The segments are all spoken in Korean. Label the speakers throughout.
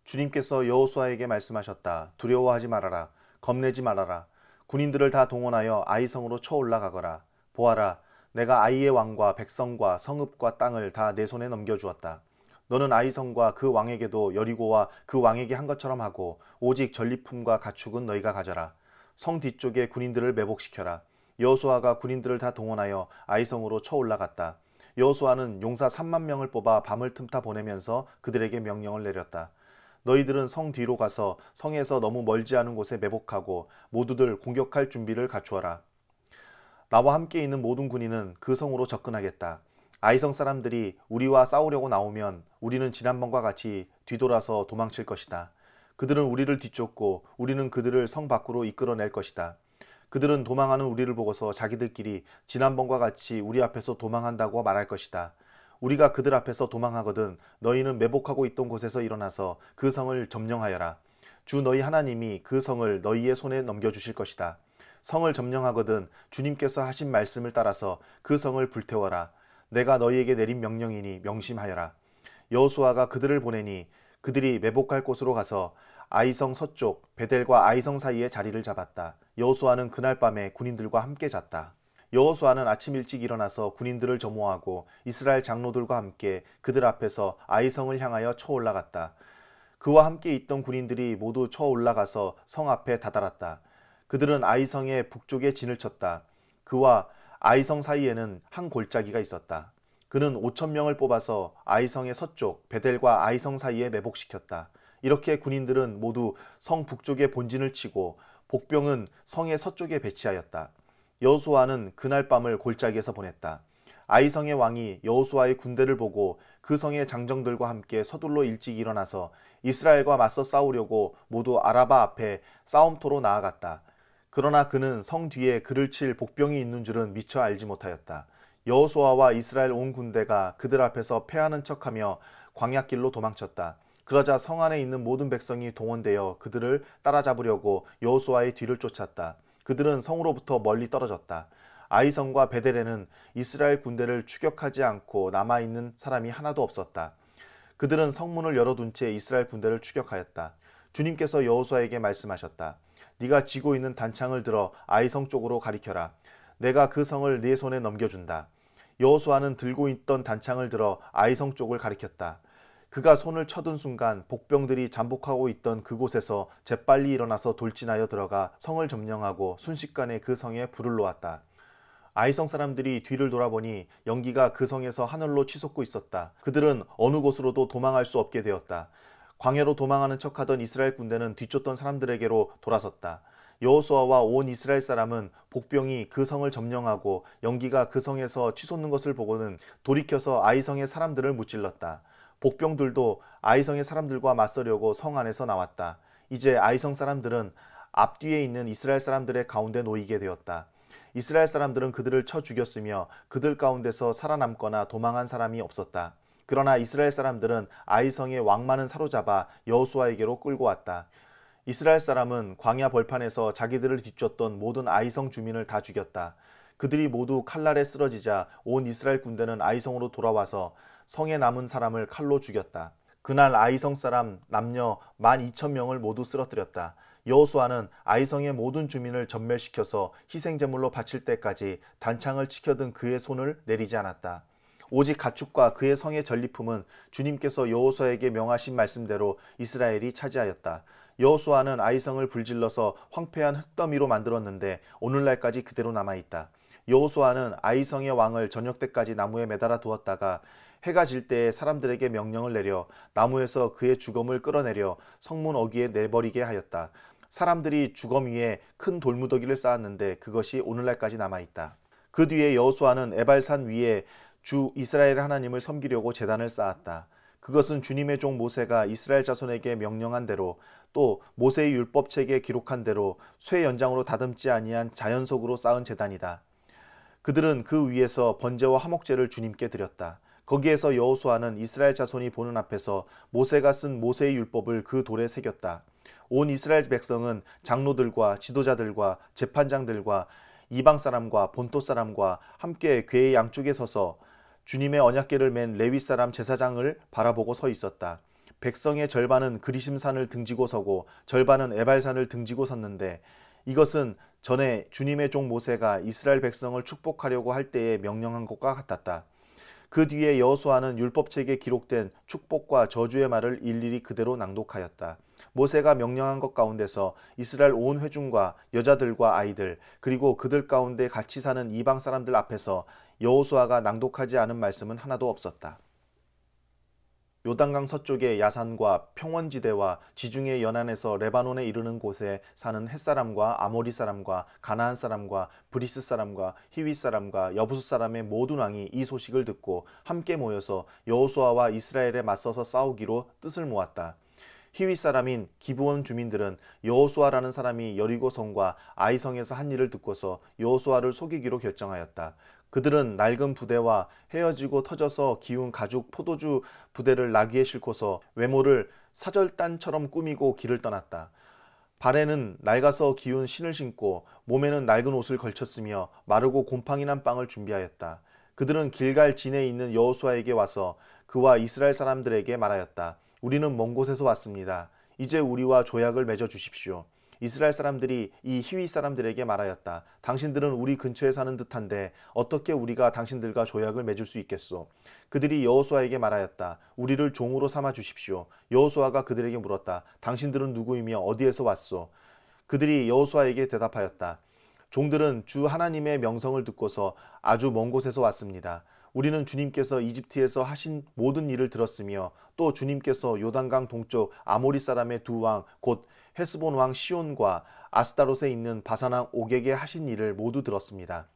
Speaker 1: 주님께서 여호수아에게 말씀하셨다. 두려워하지 말아라. 겁내지 말아라. 군인들을 다 동원하여 아이성으로 쳐 올라가거라. 보아라, 내가 아이의 왕과 백성과 성읍과 땅을 다 내 손에 넘겨주었다. 너는 아이성과 그 왕에게도 여리고와 그 왕에게 한 것처럼 하고 오직 전리품과 가축은 너희가 가져라. 성 뒤쪽에 군인들을 매복시켜라. 여호수아가 군인들을 다 동원하여 아이성으로 쳐 올라갔다. 여호수아는 용사 3만 명을 뽑아 밤을 틈타 보내면서 그들에게 명령을 내렸다. 너희들은 성 뒤로 가서 성에서 너무 멀지 않은 곳에 매복하고 모두들 공격할 준비를 갖추어라. 나와 함께 있는 모든 군인은 그 성으로 접근하겠다. 아이성 사람들이 우리와 싸우려고 나오면 우리는 지난번과 같이 뒤돌아서 도망칠 것이다. 그들은 우리를 뒤쫓고 우리는 그들을 성 밖으로 이끌어낼 것이다. 그들은 도망하는 우리를 보고서 자기들끼리 지난번과 같이 우리 앞에서 도망한다고 말할 것이다. 우리가 그들 앞에서 도망하거든 너희는 매복하고 있던 곳에서 일어나서 그 성을 점령하여라. 주 너희 하나님이 그 성을 너희의 손에 넘겨주실 것이다. 성을 점령하거든 주님께서 하신 말씀을 따라서 그 성을 불태워라. 내가 너희에게 내린 명령이니 명심하여라. 여호수아가 그들을 보내니 그들이 매복할 곳으로 가서 아이성 서쪽 베델과 아이성 사이에 자리를 잡았다. 여호수아는 그날 밤에 군인들과 함께 잤다. 여호수아는 아침 일찍 일어나서 군인들을 점호하고 이스라엘 장로들과 함께 그들 앞에서 아이성을 향하여 쳐 올라갔다. 그와 함께 있던 군인들이 모두 쳐 올라가서 성 앞에 다다랐다. 그들은 아이성의 북쪽에 진을 쳤다. 그와 아이성 사이에는 한 골짜기가 있었다. 그는 5,000명을 뽑아서 아이성의 서쪽 베델과 아이성 사이에 매복시켰다. 이렇게 군인들은 모두 성 북쪽에 본진을 치고 복병은 성의 서쪽에 배치하였다. 여호수아는 그날 밤을 골짜기에서 보냈다. 아이성의 왕이 여호수아의 군대를 보고 그 성의 장정들과 함께 서둘러 일찍 일어나서 이스라엘과 맞서 싸우려고 모두 아라바 앞에 싸움터로 나아갔다. 그러나 그는 성 뒤에 그를 칠 복병이 있는 줄은 미처 알지 못하였다. 여호수아와 이스라엘 온 군대가 그들 앞에서 패하는 척하며 광야길로 도망쳤다. 그러자 성 안에 있는 모든 백성이 동원되어 그들을 따라잡으려고 여호수아의 뒤를 쫓았다. 그들은 성으로부터 멀리 떨어졌다. 아이성과 베델에는 이스라엘 군대를 추격하지 않고 남아있는 사람이 하나도 없었다. 그들은 성문을 열어둔 채 이스라엘 군대를 추격하였다. 주님께서 여호수아에게 말씀하셨다. 네가 쥐고 있는 단창을 들어 아이성 쪽으로 가리켜라. 내가 그 성을 네 손에 넘겨준다. 여호수아는 들고 있던 단창을 들어 아이성 쪽을 가리켰다. 그가 손을 쳐든 순간 복병들이 잠복하고 있던 그곳에서 재빨리 일어나서 돌진하여 들어가 성을 점령하고 순식간에 그 성에 불을 놓았다. 아이성 사람들이 뒤를 돌아보니 연기가 그 성에서 하늘로 치솟고 있었다. 그들은 어느 곳으로도 도망할 수 없게 되었다. 광야로 도망하는 척하던 이스라엘 군대는 뒤쫓던 사람들에게로 돌아섰다. 여호수아와 온 이스라엘 사람은 복병이 그 성을 점령하고 연기가 그 성에서 치솟는 것을 보고는 돌이켜서 아이성의 사람들을 무찔렀다. 복병들도 아이성의 사람들과 맞서려고 성 안에서 나왔다. 이제 아이성 사람들은 앞뒤에 있는 이스라엘 사람들의 가운데 놓이게 되었다. 이스라엘 사람들은 그들을 쳐 죽였으며 그들 가운데서 살아남거나 도망한 사람이 없었다. 그러나 이스라엘 사람들은 아이성의 왕만은 사로잡아 여호수아에게로 끌고 왔다. 이스라엘 사람은 광야 벌판에서 자기들을 뒤쫓던 모든 아이성 주민을 다 죽였다. 그들이 모두 칼날에 쓰러지자 온 이스라엘 군대는 아이성으로 돌아와서 성에 남은 사람을 칼로 죽였다. 그날 아이성 사람 남녀 12,000명을 모두 쓰러뜨렸다. 여호수아는 아이성의 모든 주민을 전멸시켜서 희생제물로 바칠 때까지 단창을 치켜든 그의 손을 내리지 않았다. 오직 가축과 그의 성의 전리품은 주님께서 여호수아에게 명하신 말씀대로 이스라엘이 차지하였다. 여호수아는 아이성을 불질러서 황폐한 흙더미로 만들었는데 오늘날까지 그대로 남아있다. 여호수아는 아이성의 왕을 저녁 때까지 나무에 매달아 두었다가 해가 질 때에 사람들에게 명령을 내려 나무에서 그의 주검을 끌어내려 성문 어귀에 내버리게 하였다. 사람들이 주검 위에 큰 돌무더기를 쌓았는데 그것이 오늘날까지 남아있다. 그 뒤에 여호수아는 에발산 위에 주 이스라엘 하나님을 섬기려고 제단을 쌓았다. 그것은 주님의 종 모세가 이스라엘 자손에게 명령한 대로 또 모세의 율법책에 기록한 대로 쇠 연장으로 다듬지 아니한 자연석으로 쌓은 제단이다. 그들은 그 위에서 번제와 화목제를 주님께 드렸다. 거기에서 여호수아는 이스라엘 자손이 보는 앞에서 모세가 쓴 모세의 율법을 그 돌에 새겼다. 온 이스라엘 백성은 장로들과 지도자들과 재판장들과 이방 사람과 본토 사람과 함께 궤의 양쪽에 서서 주님의 언약궤를 맨 레위 사람 제사장을 바라보고 서 있었다. 백성의 절반은 그리심산을 등지고 서고 절반은 에발산을 등지고 섰는데 이것은 전에 주님의 종 모세가 이스라엘 백성을 축복하려고 할 때에 명령한 것과 같았다. 그 뒤에 여호수아는 율법책에 기록된 축복과 저주의 말을 일일이 그대로 낭독하였다. 모세가 명령한 것 가운데서 이스라엘 온 회중과 여자들과 아이들 그리고 그들 가운데 같이 사는 이방 사람들 앞에서 여호수아가 낭독하지 않은 말씀은 하나도 없었다. 요단강 서쪽의 야산과 평원지대와 지중해 연안에서 레바논에 이르는 곳에 사는 햇사람과 아모리 사람과 가나안 사람과 브리스 사람과 히윗 사람과 여부스 사람의 모든 왕이 이 소식을 듣고 함께 모여서 여호수아와 이스라엘에 맞서서 싸우기로 뜻을 모았다. 히윗 사람인 기브온 주민들은 여호수아라는 사람이 여리고성과 아이성에서 한 일을 듣고서 여호수아를 속이기로 결정하였다. 그들은 낡은 부대와 헤어지고 터져서 기운 가죽 포도주 부대를 나귀에 싣고서 외모를 사절단처럼 꾸미고 길을 떠났다. 발에는 낡아서 기운 신을 신고 몸에는 낡은 옷을 걸쳤으며 마르고 곰팡이 난 빵을 준비하였다. 그들은 길갈 진에 있는 여호수아에게 와서 그와 이스라엘 사람들에게 말하였다. 우리는 먼 곳에서 왔습니다. 이제 우리와 조약을 맺어 주십시오. 이스라엘 사람들이 이 히윗 사람들에게 말하였다. 당신들은 우리 근처에 사는 듯한데 어떻게 우리가 당신들과 조약을 맺을 수 있겠소? 그들이 여호수아에게 말하였다. 우리를 종으로 삼아 주십시오. 여호수아가 그들에게 물었다. 당신들은 누구이며 어디에서 왔소? 그들이 여호수아에게 대답하였다. 종들은 주 하나님의 명성을 듣고서 아주 먼 곳에서 왔습니다. 우리는 주님께서 이집트에서 하신 모든 일을 들었으며 또 주님께서 요단강 동쪽 아모리 사람의 두 왕 곧 헤스본 왕 시온과 아스타롯에 있는 바산 왕 옥에게 하신 일을 모두 들었습니다.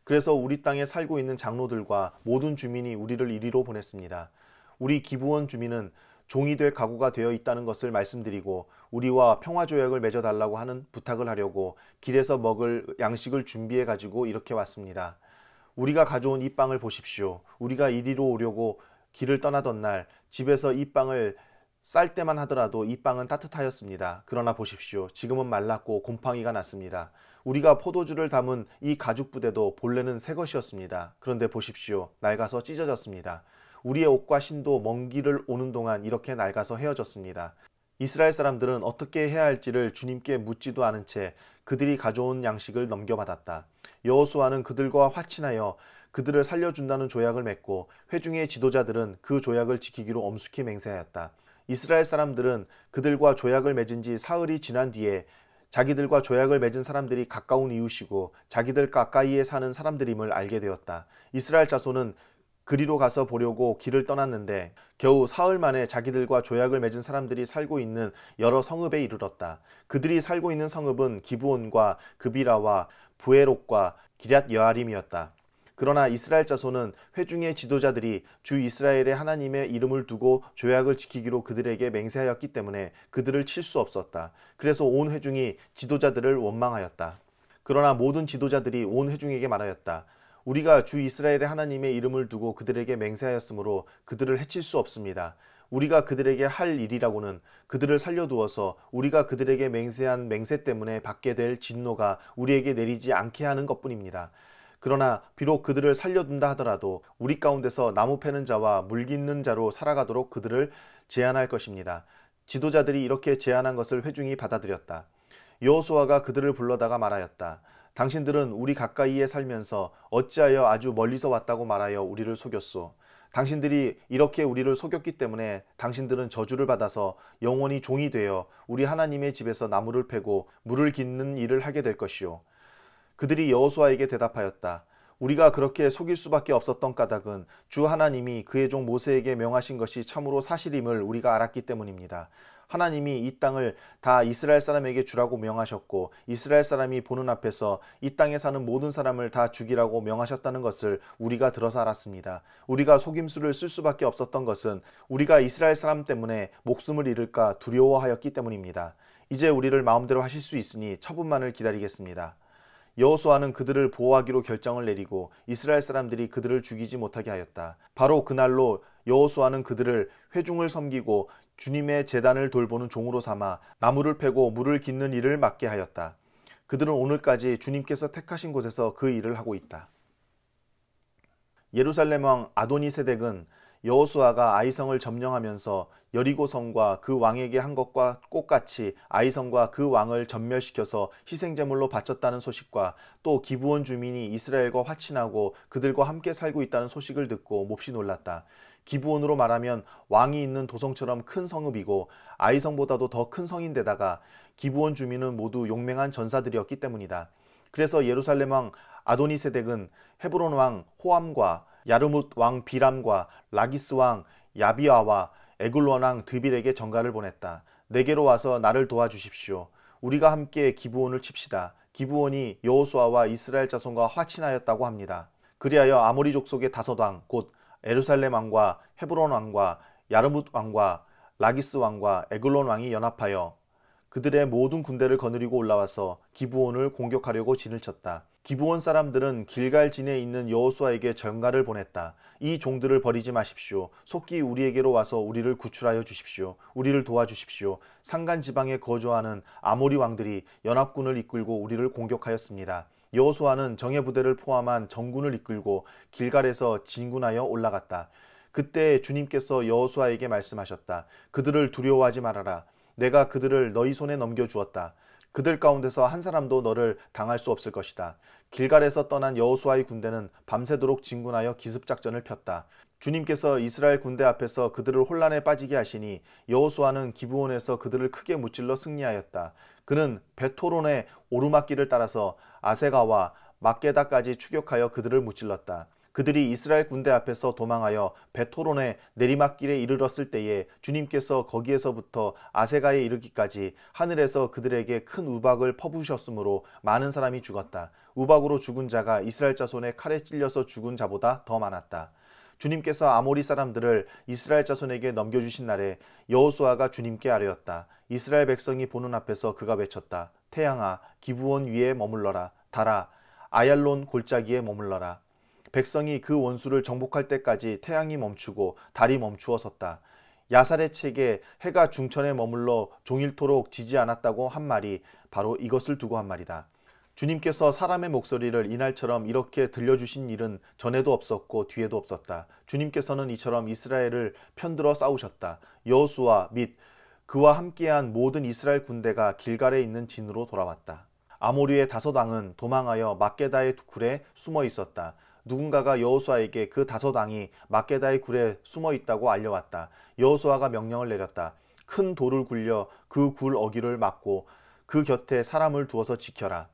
Speaker 1: 그래서 우리 땅에 살고 있는 장로들과 모든 주민이 우리를 이리로 보냈습니다. 우리 기브온 주민은 종이 될 각오가 되어 있다는 것을 말씀드리고 우리와 평화조약을 맺어달라고 하는 부탁을 하려고 길에서 먹을 양식을 준비해 가지고 이렇게 왔습니다. 우리가 가져온 이 빵을 보십시오. 우리가 이리로 오려고 길을 떠나던 날 집에서 이 빵을 쌀 때만 하더라도 이 빵은 따뜻하였습니다. 그러나 보십시오. 지금은 말랐고 곰팡이가 났습니다. 우리가 포도주를 담은 이 가죽 부대도 본래는 새 것이었습니다. 그런데 보십시오. 낡아서 찢어졌습니다. 우리의 옷과 신도 먼 길을 오는 동안 이렇게 낡아서 헤어졌습니다. 이스라엘 사람들은 어떻게 해야 할지를 주님께 묻지도 않은 채 그들이 가져온 양식을 넘겨받았다. 여호수아는 그들과 화친하여 그들을 살려준다는 조약을 맺고 회중의 지도자들은 그 조약을 지키기로 엄숙히 맹세하였다. 이스라엘 사람들은 그들과 조약을 맺은 지 사흘이 지난 뒤에 자기들과 조약을 맺은 사람들이 가까운 이웃이고 자기들 가까이에 사는 사람들임을 알게 되었다. 이스라엘 자손은 그리로 가서 보려고 길을 떠났는데 겨우 사흘 만에 자기들과 조약을 맺은 사람들이 살고 있는 여러 성읍에 이르렀다. 그들이 살고 있는 성읍은 기브온과 그비라와 부에롯과 기럇 여아림이었다. 그러나 이스라엘 자손은 회중의 지도자들이 주 이스라엘의 하나님의 이름을 두고 조약을 지키기로 그들에게 맹세하였기 때문에 그들을 칠 수 없었다. 그래서 온 회중이 지도자들을 원망하였다. 그러나 모든 지도자들이 온 회중에게 말하였다. 우리가 주 이스라엘의 하나님의 이름을 두고 그들에게 맹세하였으므로 그들을 해칠 수 없습니다. 우리가 그들에게 할 일이라고는 그들을 살려두어서 우리가 그들에게 맹세한 맹세 때문에 받게 될 진노가 우리에게 내리지 않게 하는 것뿐입니다. 그러나 비록 그들을 살려둔다 하더라도 우리 가운데서 나무 패는 자와 물 깃는 자로 살아가도록 그들을 제한할 것입니다. 지도자들이 이렇게 제안한 것을 회중이 받아들였다. 여호수아가 그들을 불러다가 말하였다. 당신들은 우리 가까이에 살면서 어찌하여 아주 멀리서 왔다고 말하여 우리를 속였소. 당신들이 이렇게 우리를 속였기 때문에 당신들은 저주를 받아서 영원히 종이 되어 우리 하나님의 집에서 나무를 패고 물을 깃는 일을 하게 될 것이요. 그들이 여호수아에게 대답하였다. 우리가 그렇게 속일 수밖에 없었던 까닭은 주 하나님이 그의 종 모세에게 명하신 것이 참으로 사실임을 우리가 알았기 때문입니다. 하나님이 이 땅을 다 이스라엘 사람에게 주라고 명하셨고 이스라엘 사람이 보는 앞에서 이 땅에 사는 모든 사람을 다 죽이라고 명하셨다는 것을 우리가 들어서 알았습니다. 우리가 속임수를 쓸 수밖에 없었던 것은 우리가 이스라엘 사람 때문에 목숨을 잃을까 두려워하였기 때문입니다. 이제 우리를 마음대로 하실 수 있으니 처분만을 기다리겠습니다. 여호수아는 그들을 보호하기로 결정을 내리고 이스라엘 사람들이 그들을 죽이지 못하게 하였다. 바로 그날로 여호수아는 그들을 회중을 섬기고 주님의 제단을 돌보는 종으로 삼아 나무를 패고 물을 깃는 일을 맡게 하였다. 그들은 오늘까지 주님께서 택하신 곳에서 그 일을 하고 있다. 예루살렘 왕 아도니세덱은 여호수아가 아이성을 점령하면서 여리고성과 그 왕에게 한 것과 똑같이 아이성과 그 왕을 전멸시켜서 희생제물로 바쳤다는 소식과 또 기브온 주민이 이스라엘과 화친하고 그들과 함께 살고 있다는 소식을 듣고 몹시 놀랐다. 기브온으로 말하면 왕이 있는 도성처럼 큰 성읍이고 아이성보다도 더 큰 성인데다가 기브온 주민은 모두 용맹한 전사들이었기 때문이다. 그래서 예루살렘 왕 아도니세덱은 헤브론 왕 호암과 야르뭇 왕 비람과 라기스 왕 야비아와 에글론 왕 드빌에게 전가를 보냈다. 내게로 와서 나를 도와주십시오. 우리가 함께 기브온을 칩시다. 기브온이 여호수아와 이스라엘 자손과 화친하였다고 합니다. 그리하여 아모리 족속의 5왕 곧 예루살렘 왕과 헤브론 왕과 야르뭇 왕과 라기스 왕과 에글론 왕이 연합하여 그들의 모든 군대를 거느리고 올라와서 기브온을 공격하려고 진을 쳤다. 기브온 사람들은 길갈 진에 있는 여호수아에게 전가를 보냈다. 이 종들을 버리지 마십시오. 속히 우리에게로 와서 우리를 구출하여 주십시오. 우리를 도와주십시오. 산간 지방에 거주하는 아모리 왕들이 연합군을 이끌고 우리를 공격하였습니다. 여호수아는 정예 부대를 포함한 정군을 이끌고 길갈에서 진군하여 올라갔다. 그때 주님께서 여호수아에게 말씀하셨다. 그들을 두려워하지 말아라. 내가 그들을 너희 손에 넘겨주었다. 그들 가운데서 한 사람도 너를 당할 수 없을 것이다. 길갈에서 떠난 여호수아의 군대는 밤새도록 진군하여 기습작전을 폈다. 주님께서 이스라엘 군대 앞에서 그들을 혼란에 빠지게 하시니 여호수아는 기브온에서 그들을 크게 무찔러 승리하였다. 그는 베토론의 오르막길을 따라서 아세가와 막게다까지 추격하여 그들을 무찔렀다. 그들이 이스라엘 군대 앞에서 도망하여 베토론의 내리막길에 이르렀을 때에 주님께서 거기에서부터 아세가에 이르기까지 하늘에서 그들에게 큰 우박을 퍼부으셨으므로 많은 사람이 죽었다. 우박으로 죽은 자가 이스라엘 자손의 칼에 찔려서 죽은 자보다 더 많았다. 주님께서 아모리 사람들을 이스라엘 자손에게 넘겨주신 날에 여호수아가 주님께 아뢰었다. 이스라엘 백성이 보는 앞에서 그가 외쳤다. 태양아, 기브온 위에 머물러라. 달아, 아얄론 골짜기에 머물러라. 백성이 그 원수를 정복할 때까지 태양이 멈추고 달이 멈추어 섰다. 야살의 책에 해가 중천에 머물러 종일토록 지지 않았다고 한 말이 바로 이것을 두고 한 말이다. 주님께서 사람의 목소리를 이날처럼 이렇게 들려주신 일은 전에도 없었고 뒤에도 없었다. 주님께서는 이처럼 이스라엘을 편들어 싸우셨다. 여호수아 및 그와 함께한 모든 이스라엘 군대가 길갈에 있는 진으로 돌아왔다. 아모리의 5왕은 도망하여 막게다의 굴에 숨어 있었다. 누군가가 여호수아에게 그 5왕이 막게다의 굴에 숨어 있다고 알려왔다. 여호수아가 명령을 내렸다. 큰 돌을 굴려 그 굴 어귀를 막고 그 곁에 사람을 두어서 지켜라.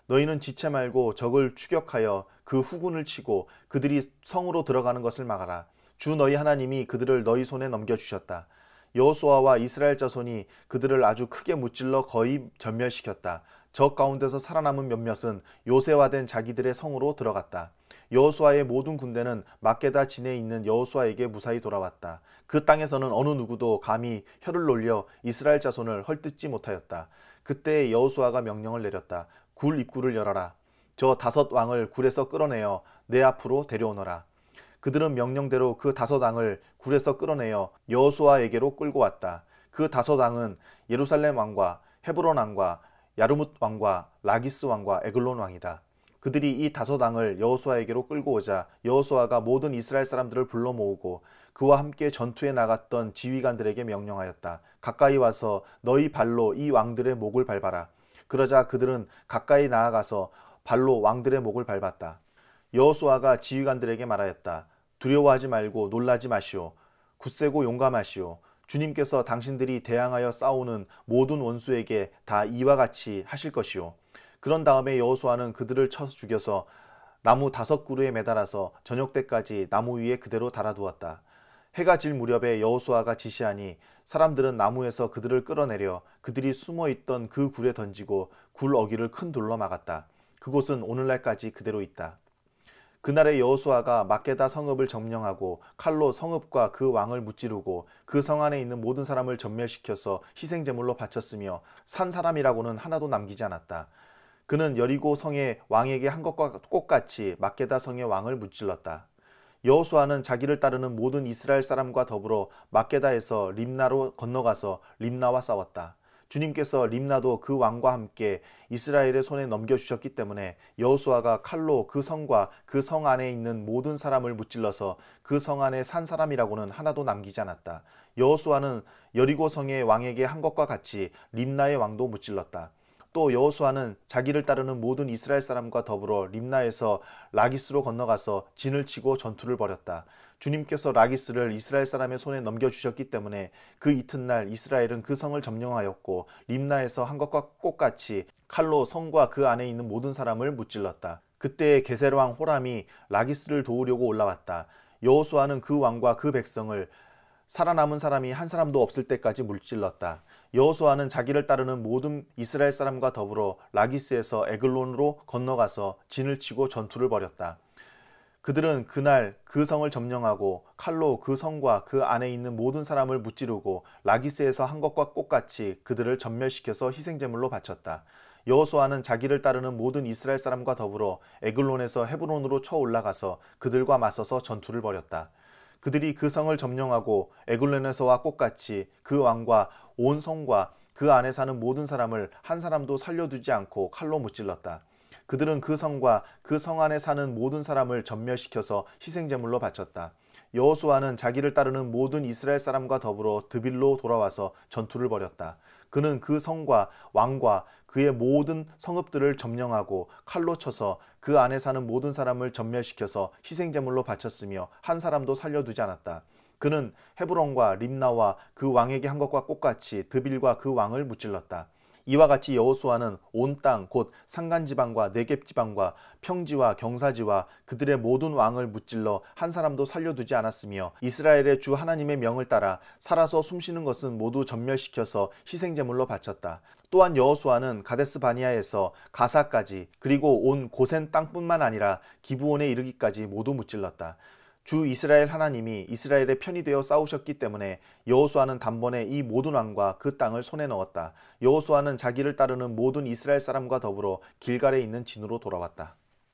Speaker 1: 너희는 지체 말고 적을 추격하여 그 후군을 치고 그들이 성으로 들어가는 것을 막아라. 주 너희 하나님이 그들을 너희 손에 넘겨주셨다. 여호수아와 이스라엘 자손이 그들을 아주 크게 무찔러 거의 전멸시켰다. 적 가운데서 살아남은 몇몇은 요새화된 자기들의 성으로 들어갔다. 여호수아의 모든 군대는 막게다 진에 있는 여호수아에게 무사히 돌아왔다. 그 땅에서는 어느 누구도 감히 혀를 놀려 이스라엘 자손을 헐뜯지 못하였다. 그때 여호수아가 명령을 내렸다. 굴 입구를 열어라. 저 5왕을 굴에서 끌어내어 내 앞으로 데려오너라. 그들은 명령대로 그 5왕을 굴에서 끌어내어 여호수아에게로 끌고 왔다. 그 5왕은 예루살렘 왕과 헤브론 왕과 야르뭇 왕과 라기스 왕과 에글론 왕이다. 그들이 이 5왕을 여호수아에게로 끌고 오자 여호수아가 모든 이스라엘 사람들을 불러 모으고 그와 함께 전투에 나갔던 지휘관들에게 명령하였다. 가까이 와서 너희 발로 이 왕들의 목을 밟아라. 그러자 그들은 가까이 나아가서 발로 왕들의 목을 밟았다. 여호수아가 지휘관들에게 말하였다. 두려워하지 말고 놀라지 마시오. 굳세고 용감하시오. 주님께서 당신들이 대항하여 싸우는 모든 원수에게 다 이와 같이 하실 것이오. 그런 다음에 여호수아는 그들을 쳐 죽여서 나무 5그루에 매달아서 저녁 때까지 나무 위에 그대로 달아두었다. 해가 질 무렵에 여호수아가 지시하니 사람들은 나무에서 그들을 끌어내려 그들이 숨어있던 그 굴에 던지고 굴 어귀를 큰 돌로 막았다. 그곳은 오늘날까지 그대로 있다. 그날에 여호수아가 막게다 성읍을 점령하고 칼로 성읍과 그 왕을 무찌르고 그 성 안에 있는 모든 사람을 전멸시켜서 희생제물로 바쳤으며 산 사람이라고는 하나도 남기지 않았다. 그는 여리고 성의 왕에게 한 것과 똑같이 막게다 성의 왕을 무찔렀다. 여호수아는 자기를 따르는 모든 이스라엘 사람과 더불어 막게다에서 림나로 건너가서 림나와 싸웠다. 주님께서 림나도 그 왕과 함께 이스라엘의 손에 넘겨주셨기 때문에 여호수아가 칼로 그 성과 그 성 안에 있는 모든 사람을 무찔러서 그 성 안에 산 사람이라고는 하나도 남기지 않았다. 여호수아는 여리고 성의 왕에게 한 것과 같이 림나의 왕도 무찔렀다. 또 여호수아는 자기를 따르는 모든 이스라엘 사람과 더불어 림나에서 라기스로 건너가서 진을 치고 전투를 벌였다. 주님께서 라기스를 이스라엘 사람의 손에 넘겨주셨기 때문에 그 이튿날 이스라엘은 그 성을 점령하였고 림나에서 한 것과 똑같이 칼로 성과 그 안에 있는 모든 사람을 무찔렀다. 그때 게셀 왕 호람이 라기스를 도우려고 올라왔다. 여호수아는 그 왕과 그 백성을 살아남은 사람이 한 사람도 없을 때까지 물질렀다. 여호수아는 자기를 따르는 모든 이스라엘 사람과 더불어 라기스에서 에글론으로 건너가서 진을 치고 전투를 벌였다. 그들은 그날 그 성을 점령하고 칼로 그 성과 그 안에 있는 모든 사람을 무찌르고 라기스에서 한 것과 똑같이 그들을 전멸시켜서 희생제물로 바쳤다. 여호수아는 자기를 따르는 모든 이스라엘 사람과 더불어 에글론에서 헤브론으로 쳐 올라가서 그들과 맞서서 전투를 벌였다. 그들이 그 성을 점령하고 에글론에서와 똑같이 그 왕과 온 성과 그 안에 사는 모든 사람을 한 사람도 살려두지 않고 칼로 무찔렀다. 그들은 그 성과 그 성 안에 사는 모든 사람을 전멸시켜서 희생제물로 바쳤다. 여호수아는 자기를 따르는 모든 이스라엘 사람과 더불어 드빌로 돌아와서 전투를 벌였다. 그는 그 성과 왕과 그의 모든 성읍들을 점령하고 칼로 쳐서 그 안에 사는 모든 사람을 전멸시켜서 희생제물로 바쳤으며 한 사람도 살려두지 않았다. 그는 헤브론과 림나와 그 왕에게 한 것과 똑같이 드빌과 그 왕을 무찔렀다. 이와 같이 여호수아는 온 땅 곧 산간지방과 네겝지방과 평지와 경사지와 그들의 모든 왕을 무찔러 한 사람도 살려두지 않았으며 이스라엘의 주 하나님의 명을 따라 살아서 숨쉬는 것은 모두 전멸시켜서 희생제물로 바쳤다. 또한 여호수아는 가데스 바니아에서 가사까지 그리고 온 고센 땅뿐만 아니라 기브온에 이르기까지 모두 무찔렀다. 주 이스라엘 하나님이 이스라엘의 편이 되어 싸우셨기 때문에 여호수아는 단번에 이 모든 왕과 그 땅을 손에 넣었다. 여호수아는 자기를 따르는 모든 이스라엘 사람과 더불어 길갈에 있는 진으로 돌아왔다.